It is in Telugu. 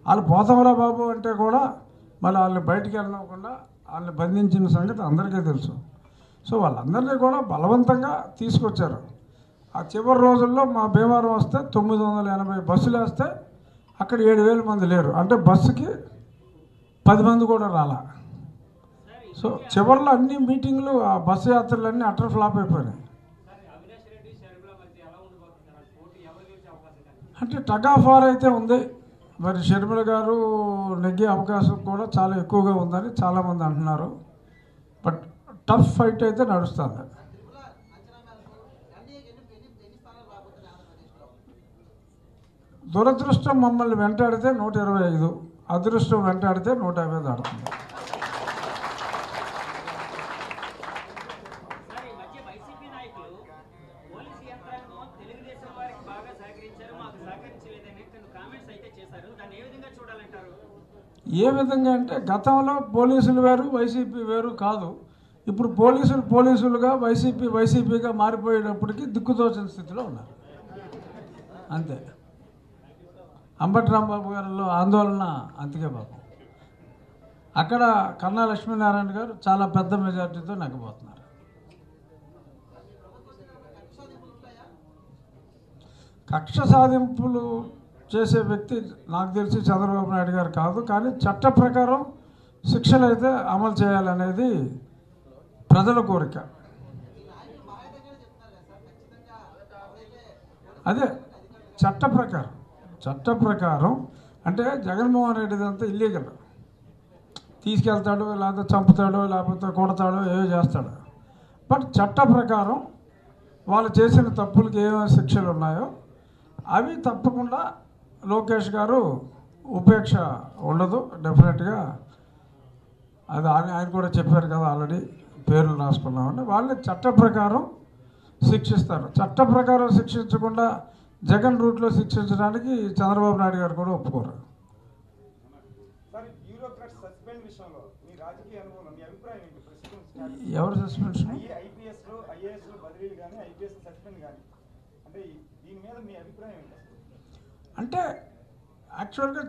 వాళ్ళు పోతామరా బాబు అంటే కూడా మళ్ళీ వాళ్ళని బయటికి వెళ్ళకుండా వాళ్ళని బంధించిన సంగతి అందరికీ తెలుసు. సో వాళ్ళందరినీ కూడా బలవంతంగా తీసుకొచ్చారు. ఆ చివరి రోజుల్లో మా భీమవరం వస్తే 980 బస్సులు వేస్తే అక్కడ 7,000 మంది లేరు, అంటే బస్సుకి 10 మంది కూడా రాలా. సో చివరిలో అన్ని మీటింగ్లు ఆ బస్సు యాత్రలన్నీ అటర్ ఫ్లాప్ అయిపోయినాయి. అంటే టగ్ ఆఫ్ వార్ అయితే ఉంది. మరి షర్మిల గారు నెగ్గే అవకాశం కూడా చాలా ఎక్కువగా ఉందని చాలామంది అంటున్నారు. బట్ టఫ్ ఫైట్ అయితే నడుస్తుంది. దురదృష్టం మమ్మల్ని వెంటాడితే 125, అదృష్టం వెంటాడితే 150 దాడుతుంది. ఏ విధంగా అంటే గతంలో పోలీసులు వేరు, వైసీపీ వేరు కాదు. ఇప్పుడు పోలీసులుగా వైసీపీగా మారిపోయేటప్పటికీ దిక్కుతోచిన స్థితిలో ఉన్నారు. అంతే. అంబటి రాంబాబు గారిలో ఆందోళన అంతకే బాబు. అక్కడ కన్నా లక్ష్మీనారాయణ గారు చాలా పెద్ద మెజార్టీతో నెగ్గబోతున్నారు. కక్ష సాధింపులు చేసే వ్యక్తి నాకు తెలిసి చంద్రబాబు నాయుడు గారు కాదు. కానీ చట్ట ప్రకారం శిక్షలు అయితే అమలు చేయాలనేది ప్రజల కోరిక. అదే చట్ట ప్రకారం అంటే జగన్మోహన్ రెడ్డి అంతా ఇల్లీగల్. తీసుకెళ్తాడు, లేకపోతే చంపుతాడు, లేకపోతే కొడతాడు, ఏవో చేస్తాడు. బట్ చట్ట ప్రకారం వాళ్ళు చేసిన తప్పులకి ఏమేమి శిక్షలు ఉన్నాయో అవి తప్పకుండా లోకేష్ గారు ఉపేక్ష ఉండదు డెఫినెట్గా. అది ఆయన కూడా చెప్పారు కదా, ఆల్రెడీ పేర్లు రాసుకున్నామని. వాళ్ళని చట్ట ప్రకారం శిక్షిస్తారు. చట్ట ప్రకారం శిక్షించకుండా జగన్ రూట్లో శిక్షించడానికి చంద్రబాబు నాయుడు గారు కూడా ఒప్పుకోరు. ఎవరు సస్పెన్షన్? అంటే యాక్చువల్గా